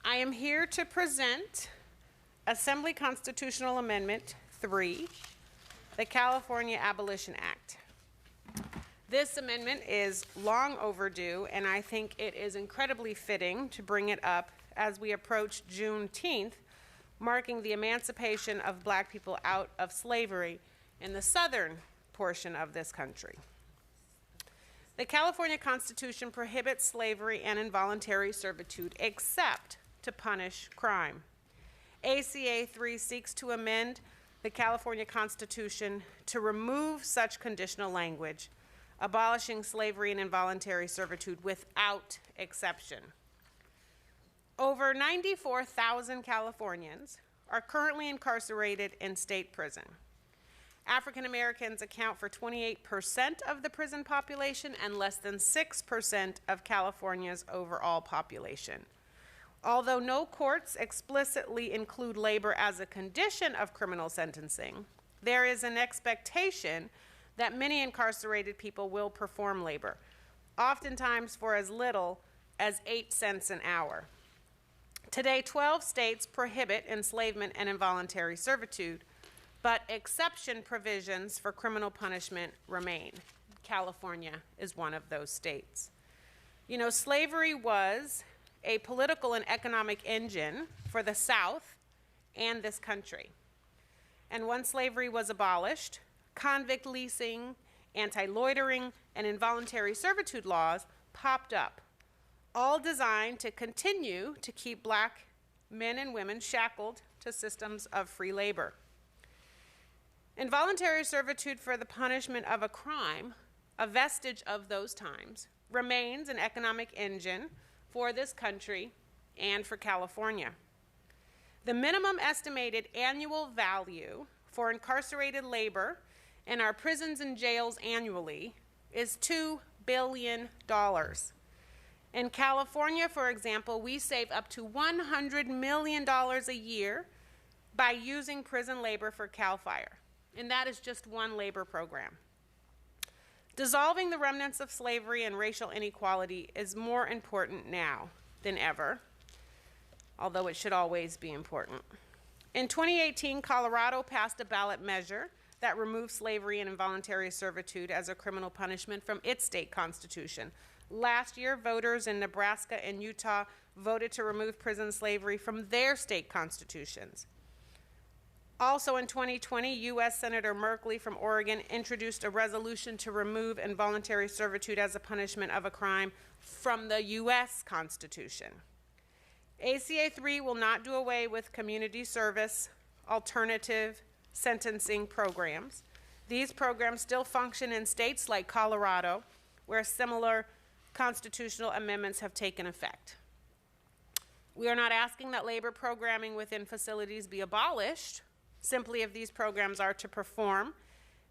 I am here to present Assembly Constitutional Amendment 3, the California Abolition Act. This amendment is long overdue, and I think it is incredibly fitting to bring it up as we approach Juneteenth, marking the emancipation of Black people out of slavery in the southern portion of this country. The California Constitution prohibits slavery and involuntary servitude except to punish crime. ACA 3 seeks to amend the California Constitution to remove such conditional language, abolishing slavery and involuntary servitude without exception. Over 94,000 Californians are currently incarcerated in state prison. African Americans account for 28% of the prison population and less than 6% of California's overall population. Although no courts explicitly include labor as a condition of criminal sentencing, there is an expectation that many incarcerated people will perform labor, oftentimes for as little as 8 cents an hour. Today, 12 states prohibit enslavement and involuntary servitude, but exception provisions for criminal punishment remain. California is one of those states. You know, slavery was a political and economic engine for the South and this country. And once slavery was abolished, convict leasing, anti-loitering, and involuntary servitude laws popped up, all designed to continue to keep Black men and women shackled to systems of free labor. Involuntary servitude for the punishment of a crime, a vestige of those times, remains an economic engine for this country and for California. The minimum estimated annual value for incarcerated labor in our prisons and jails annually is $2 billion. In California, for example, we save up to $100 million a year by using prison labor for CAL FIRE, and that is just one labor program. Dissolving the remnants of slavery and racial inequality is more important now than ever, although it should always be important. In 2018, Colorado passed a ballot measure that removed slavery and involuntary servitude as a criminal punishment from its state constitution. Last year, voters in Nebraska and Utah voted to remove prison slavery from their state constitutions. Also in 2020, U.S. Senator Merkley from Oregon introduced a resolution to remove involuntary servitude as a punishment of a crime from the U.S. Constitution. ACA 3 will not do away with community service, alternative sentencing programs. These programs still function in states like Colorado, where similar constitutional amendments have taken effect. We are not asking that labor programming within facilities be abolished. Simply, if these programs are to perform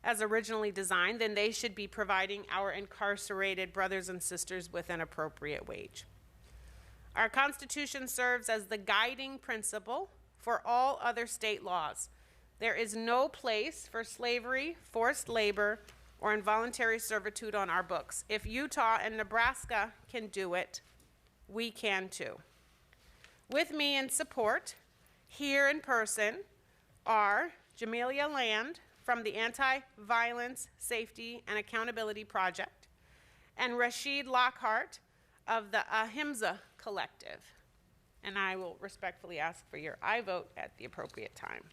as originally designed, then they should be providing our incarcerated brothers and sisters with an appropriate wage. Our Constitution serves as the guiding principle for all other state laws. There is no place for slavery, forced labor, or involuntary servitude on our books. If Utah and Nebraska can do it, we can too. With me in support, here in person, are Jamelia Land from the Anti-Violence, Safety, and Accountability Project, and Rashid Lockhart of the Ahimsa Collective. And I will respectfully ask for your aye vote at the appropriate time.